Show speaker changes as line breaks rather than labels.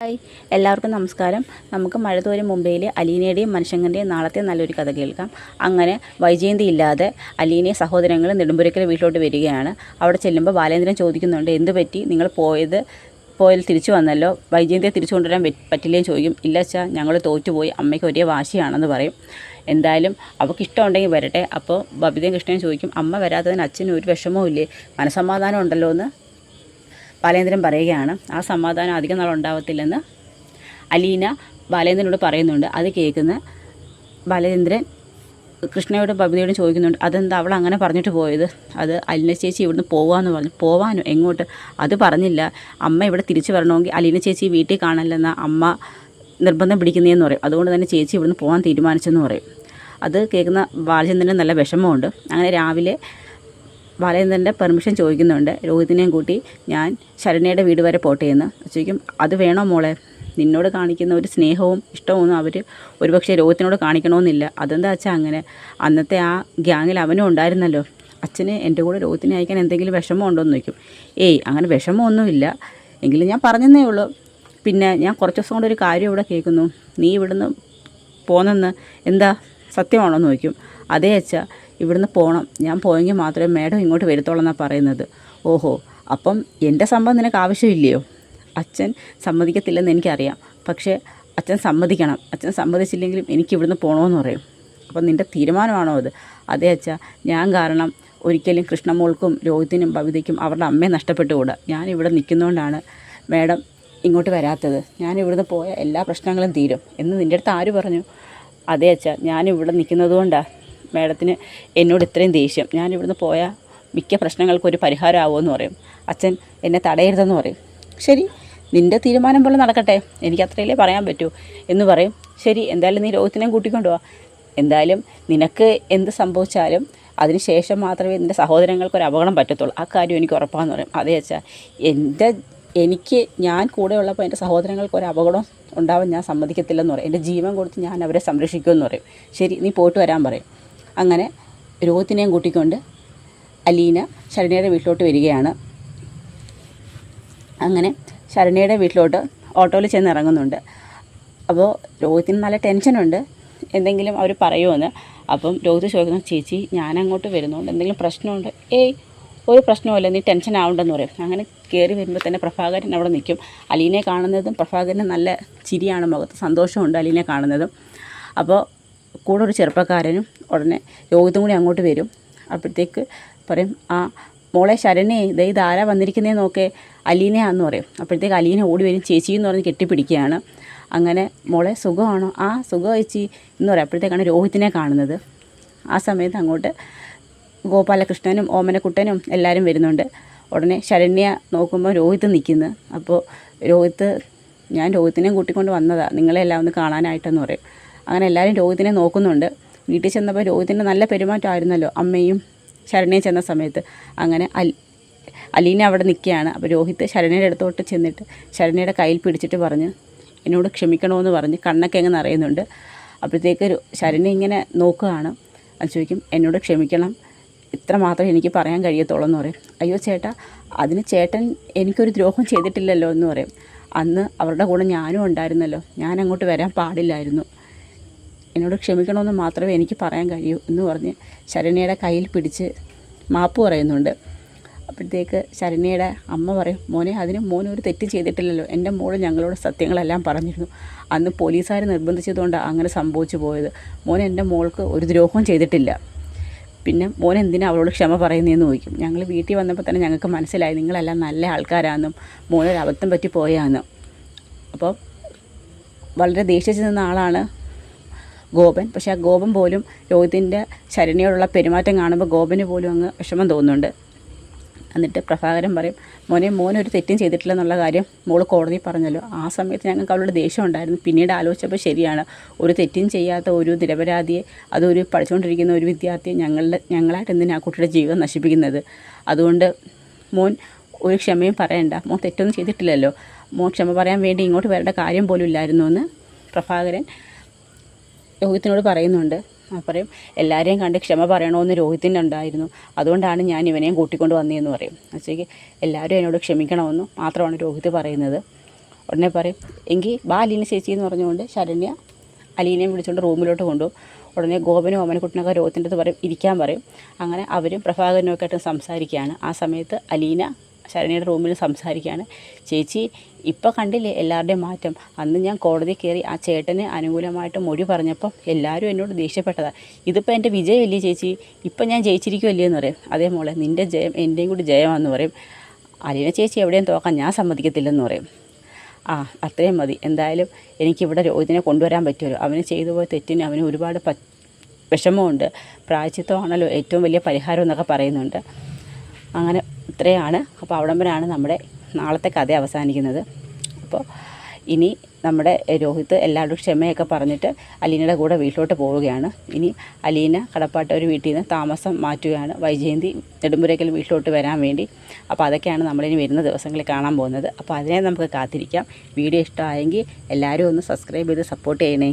Hi, എല്ലാവർക്കും നമസ്കാരം. നമുക്ക് മഴതോരും മുംബൈയിലെ അലീനയുടെയും മനുഷ്യൻ്റെയും നാളത്തെ നല്ലൊരു കഥ കേൾക്കാം. അങ്ങനെ വൈജയന്തി ഇല്ലാതെ അലീനയെ സഹോദരങ്ങൾ നെടുമ്പുരയ്ക്കൽ വീട്ടിലോട്ട് വരികയാണ്. അവിടെ ചെല്ലുമ്പോൾ ബാലേന്ദ്രൻ ചോദിക്കുന്നുണ്ട്, എന്ത് പറ്റി, നിങ്ങൾ പോയത് തിരിച്ചു വന്നല്ലോ, വൈജയന്തിയെ തിരിച്ചു കൊണ്ടുവരാൻ പറ്റില്ലേന്ന് ചോദിക്കും. ഇല്ല അച്ഛാ, ഞങ്ങൾ തോറ്റുപോയി, അമ്മയ്ക്ക് ഒരേ വാശിയാണെന്ന് പറയും. എന്തായാലും അവൾക്ക് ഇഷ്ടമുണ്ടെങ്കിൽ വരട്ടെ. അപ്പോൾ ബബിതയും കൃഷ്ണനും ചോദിക്കും, അമ്മ വരാത്തതിന് അച്ഛന് ഒരു വിഷമവും ഇല്ലേ, മനസമാധാനം ഉണ്ടല്ലോ എന്ന് ബാലേന്ദ്രൻ പറയുകയാണ്. ആ സമാധാനം അധികം നാളുണ്ടാവത്തില്ലെന്ന് അലീന ബാലേന്ദ്രനോട് പറയുന്നുണ്ട്. അത് കേൾക്കുന്ന ബാലേന്ദ്രൻ കൃഷ്ണയോടും ബബിതയോടും ചോദിക്കുന്നുണ്ട്, അതെന്താ അവൾ അങ്ങനെ പറഞ്ഞിട്ട് പോയത്? അത് അലീന ചേച്ചി ഇവിടുന്ന് പോവാമെന്ന് പറഞ്ഞു. പോവാനോ? എങ്ങോട്ട്? അത് പറഞ്ഞില്ല. അമ്മ ഇവിടെ തിരിച്ചു വരണമെങ്കിൽ അലീന ചേച്ചി വീട്ടിൽ കാണില്ലെന്ന അമ്മ നിർബന്ധം പിടിക്കുന്നതെന്ന് പറയും. അതുകൊണ്ട് തന്നെ ചേച്ചി ഇവിടുന്ന് പോകാൻ തീരുമാനിച്ചെന്ന് പറയും. അത് കേൾക്കുന്ന ബാലചന്ദ്രന് നല്ല വിഷമമുണ്ട്. അങ്ങനെ രാവിലെ ബാലേന്ദ്രൻ്റെ പെർമിഷൻ ചോദിക്കുന്നുണ്ട്. രോഹിതിനെയും കൂട്ടി ഞാൻ ശരണ്യയുടെ വീട് വരെ പോട്ടെ എന്ന് ചോദിക്കും. അത് വേണോ മോളെ? നിന്നോട് കാണിക്കുന്ന ഒരു സ്നേഹവും ഇഷ്ടമൊന്നും അവർ ഒരുപക്ഷെ രോഹിത്തിനോട് കാണിക്കണമെന്നില്ല. അതെന്താ അച്ഛാ അങ്ങനെ? അന്നത്തെ ആ ഗ്യാങ്ങിൽ അവനും ഉണ്ടായിരുന്നല്ലോ. അച്ഛന് എൻ്റെ കൂടെ രോഹിത്തിനെ അയക്കാൻ എന്തെങ്കിലും വിഷമം ഉണ്ടോ എന്ന് ചോദിക്കും. ഏയ്, അങ്ങനെ വിഷമമൊന്നുമില്ല, എങ്കിലും ഞാൻ പറഞ്ഞതേ ഉള്ളൂ. പിന്നെ ഞാൻ കുറച്ച് ദിവസം കൊണ്ട് ഒരു കാര്യം ഇവിടെ കേൾക്കുന്നു, നീ ഇവിടുന്ന് പോന്നെന്ന്. എന്താ, സത്യമാണോ എന്ന് ചോദിക്കും. അതേ അച്ഛാ, ഇവിടുന്ന് പോകണം, ഞാൻ പോയെങ്കിൽ മാത്രമേ മേഡം ഇങ്ങോട്ട് വരുത്തോളൂ എന്നാണ് പറയുന്നത്. ഓഹോ, അപ്പം എൻ്റെ സമ്മതം നിനക്ക് ആവശ്യമില്ലയോ? അച്ഛൻ സമ്മതിക്കത്തില്ലെന്ന് എനിക്കറിയാം, പക്ഷേ അച്ഛൻ സമ്മതിക്കണം. അച്ഛൻ സമ്മതിച്ചില്ലെങ്കിലും എനിക്ക് ഇവിടുന്ന് പോകണമെന്ന് പറയും. അപ്പം നിൻ്റെ തീരുമാനമാണോ അത്? അതേ അച്ഛാ, ഞാൻ കാരണം ഒരിക്കലും കൃഷ്ണമോൾക്കും രോഹിത്തിനും ബബിതയ്ക്കും അവരുടെ അമ്മയെ നഷ്ടപ്പെട്ടുകൂടാ. ഞാനിവിടെ നിൽക്കുന്നതുകൊണ്ടാണ് മേഡം ഇങ്ങോട്ട് വരാത്തത്. ഞാനിവിടുന്ന് പോയ എല്ലാ പ്രശ്നങ്ങളും തീരും എന്ന് നിൻ്റെ അടുത്ത് ആര് പറഞ്ഞു? അതേ അച്ഛാ, ഞാനിവിടെ നിൽക്കുന്നത് കൊണ്ടാണ് മേഡത്തിന് എന്നോട് ഇത്രയും ദേഷ്യം. ഞാനിവിടുന്ന് പോയാൽ മിക്ക പ്രശ്നങ്ങൾക്കും ഒരു പരിഹാരമാവുമെന്ന് പറയും. അച്ഛൻ എന്നെ തടയരുതെന്ന് പറയും. ശരി, നിൻ്റെ തീരുമാനം പോലെ നടക്കട്ടെ, എനിക്ക് അത്രയല്ലേ പറയാൻ പറ്റൂ എന്ന് പറയും. ശരി, എന്തായാലും നീ രോഹിത്തിനെയും കൂട്ടിക്കൊണ്ടു പോവാ. എന്തായാലും നിനക്ക് എന്ത് സംഭവിച്ചാലും അതിന് ശേഷം മാത്രമേ നിൻ്റെ സഹോദരങ്ങൾക്കൊരു അപകടം പറ്റത്തുള്ളൂ, ആ കാര്യം എനിക്ക് ഉറപ്പാന്ന് പറയും. അതേ അച്ഛാ, ഞാൻ കൂടെ ഉള്ളപ്പോൾ എൻ്റെ സഹോദരങ്ങൾക്ക് ഒരു അപകടം ഉണ്ടാവാൻ ഞാൻ സമ്മതിക്കത്തില്ലെന്ന് പറയും. എൻ്റെ ജീവൻ കൊടുത്ത് ഞാൻ അവരെ സംരക്ഷിക്കുമെന്ന് പറയും. ശരി, നീ പോയിട്ട് വരാൻ പറയും. അങ്ങനെ രോഹിത്തിനെയും കൂട്ടിക്കൊണ്ട് അലീന ശരണ്യയുടെ വീട്ടിലോട്ട് വരികയാണ്. അങ്ങനെ ശരണ്യയുടെ വീട്ടിലോട്ട് ഓട്ടോയിൽ ചെന്ന് ഇറങ്ങുന്നുണ്ട്. അപ്പോൾ രോഹിത്തിന് നല്ല ടെൻഷനുണ്ട്, എന്തെങ്കിലും അവർ പറയുമെന്ന്. അപ്പം രോഹിത് ചോദിക്കുന്നു, ചേച്ചി ഞാനങ്ങോട്ട് വരുന്നുണ്ട്, എന്തെങ്കിലും പ്രശ്നമുണ്ട്? ഏയ്, ഒരു പ്രശ്നവുമില്ല, നീ ടെൻഷൻ ആവണ്ടെന്ന് പറയും. അങ്ങനെ കയറി വരുമ്പോൾ തന്നെ പ്രഭാകരൻ അവിടെ നിൽക്കും. അലീനെ കാണുന്നതും പ്രഭാകരന് നല്ല ചിരിയാണ് മുഖത്ത്, സന്തോഷമുണ്ട് അലീനെ കാണുന്നതും. അപ്പോൾ കൂടെ ഒരു ചെറുപ്പക്കാരനും ഉടനെ രോഹിത്തും കൂടി അങ്ങോട്ട് വരും. അപ്പോഴത്തേക്ക് പറയും, ആ മോളെ ശരണ്യേ, ഇതാരാ വന്നിരിക്കുന്നതെന്ന് നോക്കേ, അലീനയാണെന്ന് പറയും. അപ്പോഴത്തേക്ക് അലീന ഓടി വരും, ചേച്ചി എന്ന് പറഞ്ഞ് കെട്ടിപ്പിടിക്കുകയാണ്. അങ്ങനെ മോളെ സുഖമാണോ? ആ സുഖം ചേച്ചി എന്ന് പറയും. അപ്പോഴത്തേക്കാണ് രോഹിത്തിനെ കാണുന്നത്. ആ സമയത്ത് അങ്ങോട്ട് ഗോപാലകൃഷ്ണനും ഓമനക്കുട്ടനും എല്ലാവരും വരുന്നുണ്ട്. ഉടനെ ശരണ്യ നോക്കുമ്പോൾ രോഹിത്ത് നിൽക്കുന്നു. അപ്പോൾ രോഹിത്ത്, ഞാൻ രോഹിത്തിനെയും കൂട്ടിക്കൊണ്ട് വന്നതാണ് നിങ്ങളെല്ലാം ഒന്ന് കാണാനായിട്ടെന്ന് പറയും. അങ്ങനെ എല്ലാവരും രോഹിത്തിനെ നോക്കുന്നുണ്ട്. വീട്ടിൽ ചെന്നപ്പോൾ രോഹിത്തിൻ്റെ നല്ല പെരുമാറ്റമായിരുന്നല്ലോ അമ്മയും ശരണ്യയും ചെന്ന സമയത്ത്. അങ്ങനെ അലീന അവിടെ നിൽക്കുകയാണ്. അപ്പോൾ രോഹിത്ത് ശരണ്യയുടെ അടുത്തോട്ട് ചെന്നിട്ട് ശരണ്യയുടെ കയ്യിൽ പിടിച്ചിട്ട് പറഞ്ഞ്, എന്നോട് ക്ഷമിക്കണമെന്ന് പറഞ്ഞ് കണ്ണൊക്കെ അങ്ങ് നിറയുന്നുണ്ട്. അപ്പോഴത്തേക്ക് ശരണ്യ ഇങ്ങനെ നോക്കുകയാണ്. അത് ചോദിക്കും, എന്നോട് ക്ഷമിക്കണം, ഇത്ര മാത്രമേ എനിക്ക് പറയാൻ കഴിയത്തുള്ളൂ എന്ന് പറയും. അയ്യോ ചേട്ടാ, അതിന് ചേട്ടൻ എനിക്കൊരു ദ്രോഹം ചെയ്തിട്ടില്ലല്ലോ എന്ന് പറയും. അന്ന് അവരുടെ കൂടെ ഞാനും ഉണ്ടായിരുന്നല്ലോ, ഞാൻ അങ്ങോട്ട് വരാൻ പാടില്ലായിരുന്നു, എന്നോട് ക്ഷമിക്കണമെന്ന് മാത്രമേ എനിക്ക് പറയാൻ കഴിയൂ എന്ന് പറഞ്ഞ് ശരണ്യയുടെ കയ്യിൽ പിടിച്ച് മാപ്പ് പറയുന്നുണ്ട്. അപ്പോഴത്തേക്ക് ശരണ്യയുടെ അമ്മ പറയും, മോനെ, അതിന് മോനൊരു തെറ്റ് ചെയ്തിട്ടില്ലല്ലോ, എൻ്റെ മോൾ ഞങ്ങളോട് സത്യങ്ങളെല്ലാം പറഞ്ഞിരുന്നു, അന്ന് പോലീസുകാർ നിർബന്ധിച്ചതുകൊണ്ടാണ് അങ്ങനെ സംഭവിച്ചു പോയത്, മോൻ എൻ്റെ മോൾക്ക് ഒരു ദ്രോഹവും ചെയ്തിട്ടില്ല, പിന്നെ മോൻ എന്തിനാ അവളോട് ക്ഷമ പറയുന്നതെന്ന് ചോദിക്കും. ഞങ്ങൾ വീട്ടിൽ വന്നപ്പോൾ തന്നെ ഞങ്ങൾക്ക് മനസ്സിലായി നിങ്ങളെല്ലാം നല്ല ആൾക്കാരാണെന്നും മോനൊരു അബദ്ധം പറ്റി പോയാന്നും. അപ്പോൾ വളരെ ദേഷ്യത്തിൽ നിന്ന ആളാണ് ഗോപൻ. പക്ഷേ ആ ഗോപൻ പോലും രോഹിത്തിൻ്റെ ശരണ്യയോടുള്ള പെരുമാറ്റം കാണുമ്പോൾ ഗോപന് പോലും അങ്ങ് വിഷമം തോന്നുന്നുണ്ട്. എന്നിട്ട് പ്രഭാകരൻ പറയും, മോനൊരു തെറ്റും ചെയ്തിട്ടില്ലെന്നുള്ള കാര്യം മോൾ കോടതി പറഞ്ഞല്ലോ, ആ സമയത്ത് ഞങ്ങൾക്ക് അവളുടെ ദേഷ്യം ഉണ്ടായിരുന്നു, പിന്നീട് ആലോചിച്ചപ്പോൾ ശരിയാണ്, ഒരു തെറ്റും ചെയ്യാത്ത ഒരു നിരപരാധിയെ, അതൊരു പഠിച്ചുകൊണ്ടിരിക്കുന്ന ഒരു വിദ്യാർത്ഥിയെ ഞങ്ങളായിട്ട് എന്തിനാണ് ആ കുട്ടിയുടെ ജീവിതം നശിപ്പിക്കുന്നത്? അതുകൊണ്ട് മോൻ ഒരു ക്ഷമയും പറയണ്ട, മോൻ തെറ്റൊന്നും ചെയ്തിട്ടില്ലല്ലോ, മോൻ ക്ഷമ പറയാൻ വേണ്ടി ഇങ്ങോട്ട് വരേണ്ട കാര്യം പോലും ഇല്ലായിരുന്നു എന്ന് പ്രഭാകരൻ രോഹിത്തിനോട് പറയുന്നുണ്ട്. പറയും, എല്ലാവരെയും കണ്ട് ക്ഷമ പറയണമെന്ന് രോഹിത്തിനുണ്ടായിരുന്നു, അതുകൊണ്ടാണ് ഞാൻ ഇവനെയും കൂട്ടിക്കൊണ്ട് വന്നതെന്ന് പറയും. അച്ഛയ്ക്ക് എല്ലാവരും എന്നോട് ക്ഷമിക്കണമെന്നും മാത്രമാണ് രോഹിത് പറയുന്നത്. ഉടനെ പറയും എങ്കിൽ ബാ അലീന ചേച്ചി എന്ന് പറഞ്ഞുകൊണ്ട് ശരണ്യ അലീനയും വിളിച്ചുകൊണ്ട് റൂമിലോട്ട് കൊണ്ടുപോകും. ഉടനെ ഗോപനും ഓമനക്കുട്ടനൊക്കെ രോഹിത്തിൻ്റെ അടുത്ത് പറയും ഇരിക്കാൻ പറയും. അങ്ങനെ അവരും പ്രഭാകരനും ഒക്കെ ആയിട്ട് സംസാരിക്കുകയാണ്. ആ സമയത്ത് അലീന ശരണ്യയുടെ റൂമിൽ സംസാരിക്കുകയാണ്. ചേച്ചി ഇപ്പോൾ കണ്ടില്ലേ എല്ലാവരുടെയും മാറ്റം. അന്ന് ഞാൻ കോടതി കയറി ആ ചേട്ടന് അനുകൂലമായിട്ട് മൊഴി പറഞ്ഞപ്പം എല്ലാവരും എന്നോട് ദേഷ്യപ്പെട്ടതാണ്. ഇതിപ്പോൾ എൻ്റെ വിജയമല്ലേ ചേച്ചി, ഇപ്പം ഞാൻ ജയിച്ചിരിക്കുമല്ലേ എന്ന് പറയും. അതേ മോളെ നിൻ്റെ ജയം എൻ്റെയും കൂടി ജയമാണെന്ന് പറയും. അലീന ചേച്ചി എവിടെയും തോക്കാൻ ഞാൻ സമ്മതിക്കത്തില്ലെന്ന് പറയും. അത്രയും മതി, എന്തായാലും എനിക്കിവിടെ രോഹിതിനെ കൊണ്ടുവരാൻ പറ്റുമല്ലോ. അവന് ചെയ്തു പോയ തെറ്റിന് അവന് ഒരുപാട് വിഷമമുണ്ട്. പ്രായശ്ചിത്തമാണല്ലോ ഏറ്റവും വലിയ പരിഹാരം എന്നൊക്കെ പറയുന്നുണ്ട്. അങ്ങനെ ഇത്രയാണ്. അപ്പോൾ അവിടം വരെയാണ് നമ്മുടെ നാളത്തെ കഥ അവസാനിക്കുന്നത്. അപ്പോൾ ഇനി നമ്മുടെ രോഹിത് എല്ലാവരോടും ക്ഷമയൊക്കെ പറഞ്ഞിട്ട് അലീനയുടെ കൂടെ വീട്ടിലോട്ട് പോവുകയാണ്. ഇനി അലീന കടപ്പാട്ട് ഒരു വീട്ടിൽ നിന്ന് താമസം മാറ്റുകയാണ്, വൈജയന്തി നെടുമ്പുരയ്ക്കൽ വീട്ടിലോട്ട് വരാൻ വേണ്ടി. അപ്പോൾ അതൊക്കെയാണ് നമ്മളിനി വരുന്ന ദിവസങ്ങളിൽ കാണാൻ പോകുന്നത്. അപ്പോൾ അതിനെ നമുക്ക് കാത്തിരിക്കാം. വീഡിയോ ഇഷ്ടമായെങ്കിൽ എല്ലാവരും ഒന്ന് സബ്സ്ക്രൈബ് ചെയ്ത് സപ്പോർട്ട് ചെയ്യണേ.